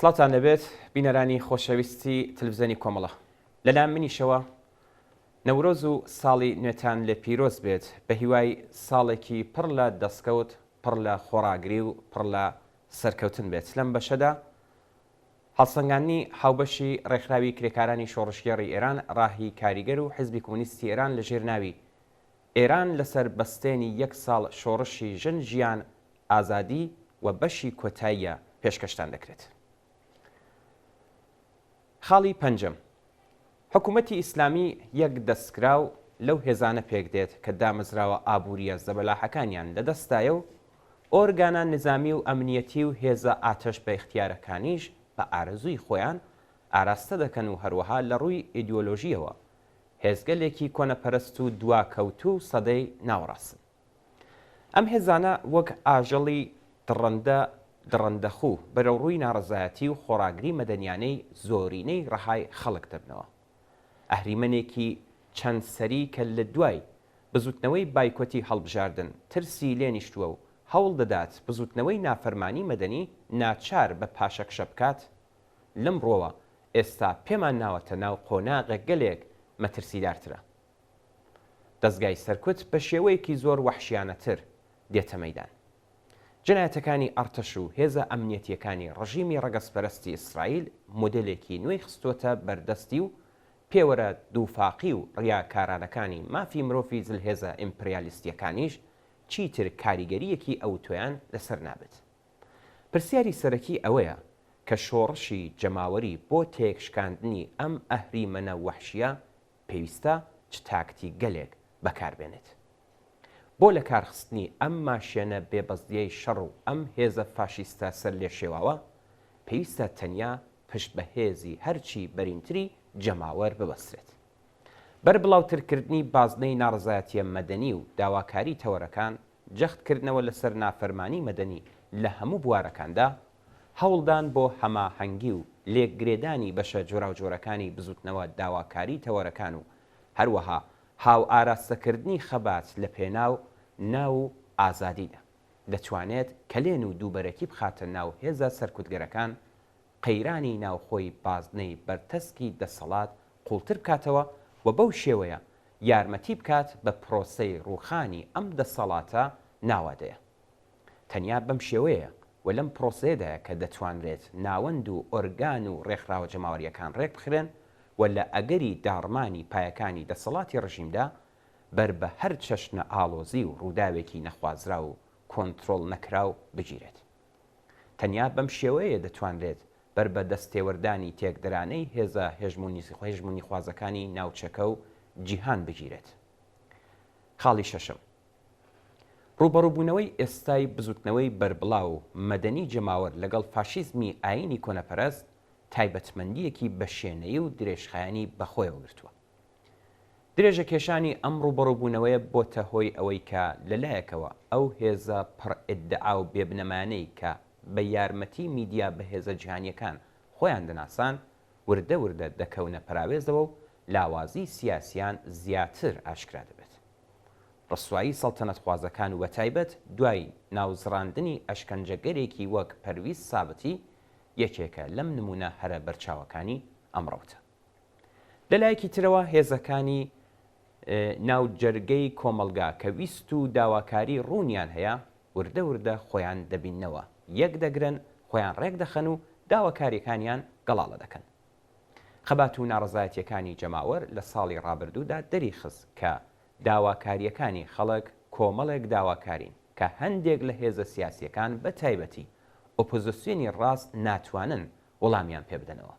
سڵاتان لەبێت بینەرانی خۆشەویستی تلڤیزیۆنی کۆمەڵە. لەلایەن منیشەوە نەورۆز و ساڵی نوێتان لێ پیرۆز بێت بە هیوای ساڵێکی پڕ لە دەستکەوت، پڕ لە خۆراگری و پڕ لە سەرکەوتن بێت. لەم بەشەدا هەڵسەنگاندنی هاوبەشی ڕێکخراوی کرێکارانی شۆڕشگێڕی ئێران، ڕاهی کاریگەر و حیزبی کۆمونیستی ئێران لە ژێرناوی ئێران لەسەر بەستێنی یەک ساڵ شۆڕشی ژن، ژیان، ئازادی و بەشی کۆتاییە پێشکەشتان دەکرێت. خاڵی پەنجەم، حکوومەتی ئیسلامی یەک دەستکراو لەو هێزانە پێک دێت کە دامەزراوە ئابووریە زەبەلاحەکانیان لەدەستایە و ئۆرگانە نظامی و ئەمنیەتی و هێزە ئاتەش بە اختیارەکانیش بە ئارەزووی خۆیان ئاراستە دەکەن و هەروەها لە ڕووی ئیدیۆلۆژیەوە هێزگەلێکی کۆنەپەرست و دواکەوتو و سەدەی ناوەڕاستن. ئەم هێزانە وەک ئاژەڵی دڕندەخوو بەرەو ڕووی ناڕەزایەتی و خۆراگری مەدەنیانەی زۆرینەی ڕەهای خەڵک دەبنەوە. ئەهریمەنێکی چەند سەری کە لە دوای بزوتنەوەی بایکۆتی هەڵبژاردن ترسی لێنیشتووە و هەوڵ دەدات بزوتنەوەی نافەرمانی مەدەنی ناچار بە پاشەکشە بکات، لەم ڕۆوە ئێستا پێمان ناوەتە ناو قۆناغێک گەلێک مەترسیدارترە. دەستگای سەرکوت بە شێوەیەکی زۆر وەحشیانەتر دێتە مەیدان. جنایەتەکانی ئەرتەش و هێزە ئەمنیەتیەکانی ڕژیمی ڕەگەزپەرستی ئیسرائیل مۆدلێکی نوێی خستۆتە بەردەستی و پێوەرە دووفاقی و ڕیاکارانەکانی مافی مرۆڤی جلهێزە ئیمپریالیستیەکانیش چیتر کاریگەریەکی ئەوتۆیان لەسەر نابێت. پرسیاری سەرەکی ئەوەیە کە شۆڕشی جەماوەری بۆ تێکشکاندنی ئەم ئەهریمەنە وەحشیە پێویستە چ تاکتی گەلێک بەکاربێنێت. بۆ لە کارخستنی ئەم ماشێنە بێبەزدیەی شەڕ و ئەم هێزە فاشیستە سەر لێ شێواوە پێویستە تەنیا پشت بە هێزی هەرچی بەرینتری جەماوەر ببەسترێت. بەربڵاوترکردنی بازنەی ناڕزایەتیە مەدەنی و داواکاری تەوەرەکان، جەختکردنەوە لەسەر نافەرمانی مەدەنی لە هەموو بوارەکاندا، هەوڵدان بۆ هەماهەنگی و لێکگرێدانی بەشە جۆراوجۆرەکانی بزوتنەوە داواکاری تەوەرەکان و هەروەها هاو ئاراستەکردنی خەبات لە پێناو ناو ئازادیدا دەتوانێت کەلێن و دووبەرەکی بخاتە ناو هێزە سەرکوتگەرەکان، قەیرانی ناوخۆی بازنەی بەرتەسکی دەسەڵات قوڵتر بکاتەوە و بەو شێوەیە یارمەتی بکات بە پرۆسەی ڕووخانی ئەم دەسەڵاتە ناوادەیە. تەنیا بەم شێوەیە و لەم پرۆسەیەدایە کە دەتوانرێت ناوەند و ئۆرگان و ڕێکخراوە جەماوەریەکان ڕێک بخرێن و لە ئەگەری داڕمانی پایەکانی دەسەڵاتی ڕژیمدا بەر بە هەر چەشنە ئاڵۆزی و ڕووداوێکی نەخوازرا و کۆنتترۆل نەکراو بگیرێت. تەنیا بەم شێوەیە دەتوانرێت بەر بە دەستێوەردانی تێکدەرانەی هێزە هێژمونی خوازەکانی ناوچەکە و جیهان بگیرێت. خاڵی شەشەم، ڕوبەڕووبوونەوەی ئێستای بزوتنەوەی بربڵاو و مەدەنی جەماوەر لەگەڵ فاشیزمی ئاینی کۆنەپەرست تایبەتمەندیەکی بەشێنەی و درێژخایانی بەخۆیەوە گرتووە. درێژە کێشانی ئەم ڕوبەڕووبوونەوەیە بۆتە هۆی ئەوەی کە لەلایەکەوە ئەو هێزە پڕ ئیدعا و بێبنەمانەی کە بە یارمەتی میدیا بەهێزە جیهانیەکان خۆیان دەناسان وردە وردە دەکەونە پراوێزەوە و لاوازی سیاسیان زیاتر ئاشکرا دەبێت. ڕسوایی سەڵتەنەت خوازەکان و بەتایبەت دوای ناوزڕاندنی ئەشکەنجەگەرێکی وەک پەرویز سابتی یەکێکە لەم نمونە هەرە بەرچاوەکانی ئەمڕۆتە. لەلایەکی ترەوە هێزەکانی ناوجەرگەی کۆمەلگا کە ویست و داواکاری ڕوونیان هەیە وردە وردە خۆیان دەبینەوە، یەک دەگرن، خۆیان ڕێک دەخەن و داواکاریەکانیان گەڵاڵە دەکەن. خەبات و ناڕزایەتیەکانی جەماوەر لە ساڵی ڕابردوودا دەریخست کە داواکاریەکانی خەڵک کۆمەڵێک داواکارین کە هەندێک لە هێزە سیاسیەکان بە تایبەتی ئۆپۆزیسیۆنی ڕاست ناتوانن وەڵامیان پێ بدەنەوە.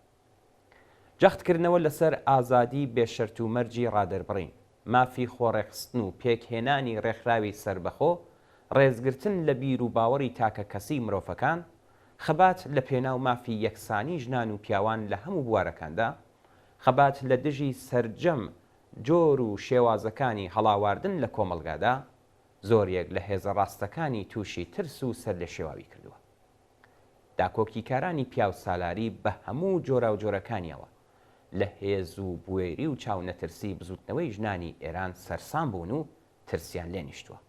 جەختکردنەوە لەسەر ئازادی بێشەرت و مەرجی ڕادەربڕین، مافی خۆڕێخستن و پێکهێنانی ڕێکخراوی سربەخۆ، ڕێزگرتن لە بیر و باوەڕی تاکە کەسی مرۆڤەکان، خەبات لە پێناو مافی یەکسانی ژنان و پیاوان لە هەموو بوارەکاندا، خەبات لە دژی سەرجەم جۆر و شێوازەکانی هەڵاواردن لە کۆمەلگادا، زۆرێک لە هێزە ڕاستەکانی تووشی ترس و سەر لە شێواوی کردووە. داکۆکی کارانی پیاو سالاری بە هەموو جۆرا و جۆرەکانیەوە لە هێز و بوێری و چاو نەترسی بزوتنەوەی ژنانی ئێران سەرسام بوون و ترسیان لێنیشتووە.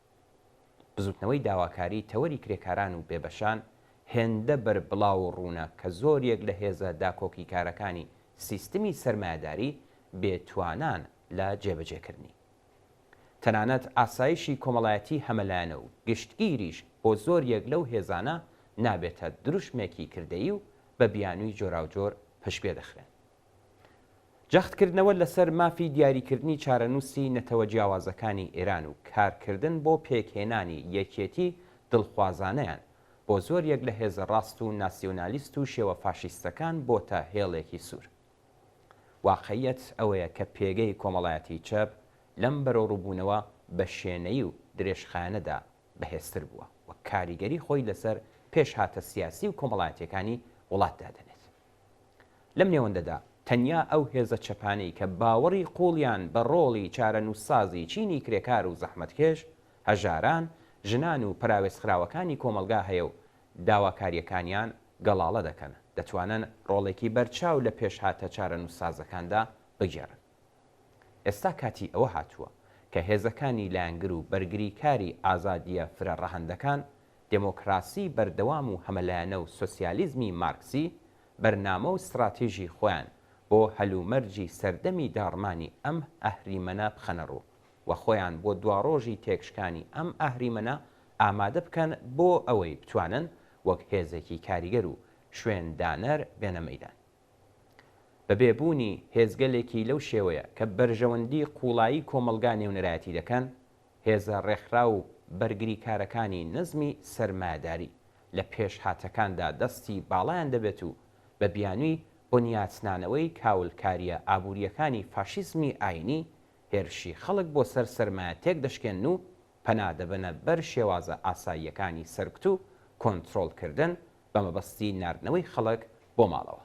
بزوتنەوەی داواکاری تەوەری کرێکاران و بێبەشان هێندە بەر بڵاو و ڕوونە کە زۆرێک لە هێزە داکۆکی کارەکانی سیستمی سەرمایه‌داری بێتوانان لە جێبەجێکردنی. تەنانەت ئاسایشی کۆمەڵایەتی هەمەلایەنە و گشتگیریش بۆ زۆرێک لەو هێزانە نابێتە دروشمێکی کردەیی و بە بیانووی جۆراوجۆر پشتگوێ دەخرێن. جەختکردنەوە لەسەر مافی دیاریکردنی چارەنووسی نەتەوە جیاوازەکانی ئێران و کارکردن بۆ پێکهێنانی یەکێتی دڵخوازانەیان بۆ زۆرێک لە هێزە ڕاست و ناسیۆنالیست و شێوە فاشیستەکان بۆتە هێڵێکی سوور. واقعیەت ئەوەیە کە پێگەی کۆمەڵایەتی چەپ لەم بەرەوڕووبوونەوە بە شوێنەی و درێژخانەدا بەهێزتر بووە و کاریگەری خۆی لەسەر پێش هاتە سیاسی و کۆمەڵایەتەکانی وڵاتدا دەنێت. لەم نێوەندەدا تەنیا ئەو هێزە چەپانەی کە باوەڕی قوڵیان بە ڕۆڵی چارەنووسسازی چینی کرێکار و زەحمەتکێش، هەژاران، ژنان و پراوێزخراوەکانی کۆمەلگا هەیە و داواکاریەکانیان گەڵاڵە دەکەن، دەتوانن ڕۆڵێکی بەرچاو لە پێش هاتە چارەنووسسازەکاندا بگێڕن. ئێستا کاتی ئەوە هاتووە کە هێزەکانی لایەنگر و بەرگریکاری ئازادیە فرەڕەهەندەکان دموکراسی بەردەوام و هەمەلایەنە و سۆسیالیزمی مارکسی بەرنامە و استراتێژی خۆیان بۆ هەلومەرجی سەردەمی داڕمانی ئەم ئەهریمەنە بخەنەڕوو و خۆیان بۆ دواڕۆژی تێکشکانی ئەم ئەهریمەنە ئامادە بکەن بۆ ئەوەی بتوانن وەک هێزێکی کاریگەر و شوێندانەر بێنە مەیدان. بەبێبوونی هێزگەلێکی لەو شێوەیە کە بەرژەوەندی قوڵایی کۆمەلگا نێونەرایەتی دەکەن، هێزە ڕێکخرا و بەرگریکارەکانی نزمی سەرمایه‌داری لە پێش هاتەکاندا دەستی باڵایان دەبێت و بە بیانووی بنیاتنانەوەی کاولکاریە ئابوووریەکانی فاشیزمی ئاینی هێرشی خەڵک بۆ سەر سەرمایە تێک دەشکێن و پەنا دەبنە بەر شێوازە ئاساییەکانی سەرکەوت و کۆنتڕۆڵکردن بە مەبەستی ناردنەوەی خەڵک بۆ ماڵەوە.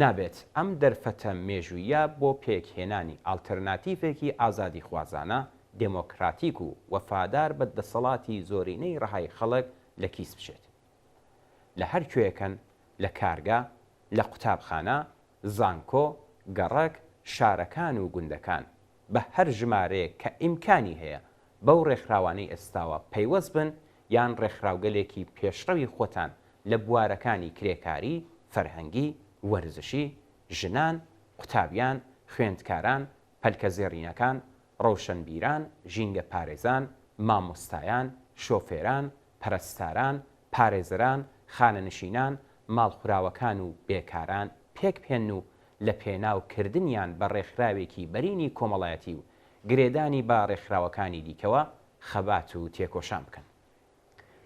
نابێت ئەم دەرفەتە مێژوویە بۆ پێکهێنانی ئالتەرناتیڤێکی ئازادی خوازانە، دموکراتیک و وەفادار بە دەسەڵاتی زۆرینەی ڕەهای خەڵک لە کیس بچێت. لە هەر کوێیەکەن، لە کارگا، لە قوتابخانە، زانکۆ، گەڕەک، شارەکان و گوندەکان بە هەر ژمارەیە کە ئیمکانی هەیە بەو ڕێکخراوانەی ئێستاوە پەیوەست بن یان ڕێکخراوگەلێکی پێشڕەوی خۆتان لە بوارەکانی کرێکاری، فەرهەنگی، وەرزشی، ژنان، قوتابیان، خوێندکاران، پەلکەزێڕینەکان، ڕەوشنبیران، ژینگە پارێزان، مامۆستایان، شۆفێران، پەرستاران، پارێزەران، خانەنشینان، ماڵخوراوەکان و بێکاران پێک پێن و لە پێناوکردنیان بە ڕێکخراوێکی بەرینی کۆمەڵایەتی و گرێدانی با ڕێکخراوەکانی دیکەوە خەبات و تێکۆشان بکەن.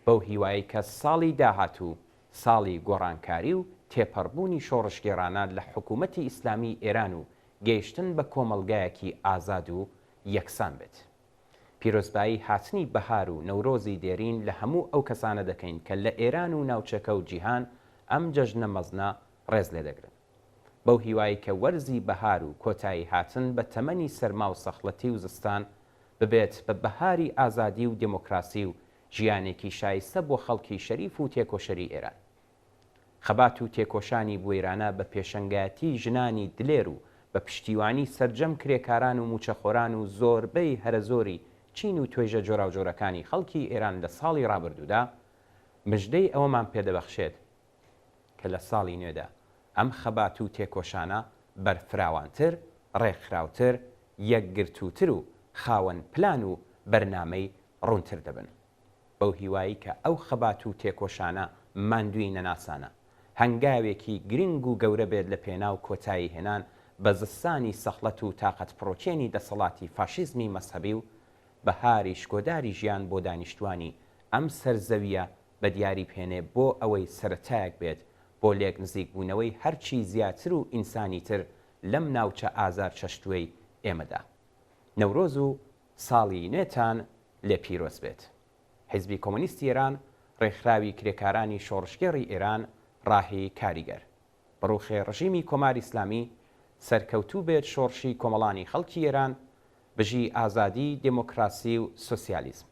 بەو هیوایی کە ساڵی داهاتوو ساڵی گۆڕانکاری و تێپەڕبوونی شۆڕشگێڕانە لە حکوومەتی ئیسلامی ئێران و گەیشتن بە کۆمەلگایەکی ئازاد و یەکسان بێت. پیرۆزبایی هاتنی بەهار و نەورۆزی دێرین لە هەموو ئەو کەسانە دەکەین کە لە ئێران و ناوچەکە و جیهان ئەم جەژنە مەزنە ڕێز لێ دەگرن. بەو هیوایی کە وەرزی بەهار و کۆتایی هاتن بە تەمەنی سەرما و سەخڵەتی و زستان ببێت بە بەهاری ئازادی و دموکراسی و ژیانێکی شایستە بۆ خەڵکی شەریف و تێکۆشەری ئێران. خەبات و تێکۆشانی بوێرانە بە پێشەنگایەتی ژنانی دلێر و بە پشتیوانی سەرجەم کرێکاران و موچەخۆران و زۆربەی هەرە زۆری چین و توێژە جۆراوجۆرەکانی خەڵکی ئێران لە ساڵی ڕابردوودا مژدەی ئەوەمان پێدەبەخشێت کە لە ساڵی نوێدا ئەم خەبات و تێکۆشانە بەرفراوانتر، ڕێکخراوتر، یەکگرتووتر و خاوەن پلان و بەرنامەی ڕوونتر دەبن. بەو هیوایی کە ئەو خەبات و تێکۆشانە ماندووی نەناسانە هەنگاوێکی گرنگ و گەورە بێت لە پێناو کۆتایی هێنان بە زستانی سەخڵەت و تاقەت پڕۆچێنی دەسەڵاتی فاشیزمی مەسهەبی و بەهاری شکۆداری ژیان بۆ دانیشتوانی ئەم سەرزەویە بە دیاری پێنێ بۆ ئەوەی سەرەتایەک بێت بۆ لێک نزیک بوونەوەی هەرچی زیاتر و ئینسانی تر لەم ناوچە ئازار چەشتووەی ئێمەدا. نەورۆز و ساڵی نوێتان لێ پیرۆز بێت. حیزبی کۆمۆنیستی ئێران ڕێکخراوی کرێکارانی شۆڕشگێڕی ئێران ڕاهی کاریگەر بەڕوخێ ڕژیمی کۆماری ئیسلامی سەرکەوتوو بێت شۆڕشی کۆمەڵانی خەڵکی ئێران بژی ئازادی، دموکراسی و سۆسیالیزم.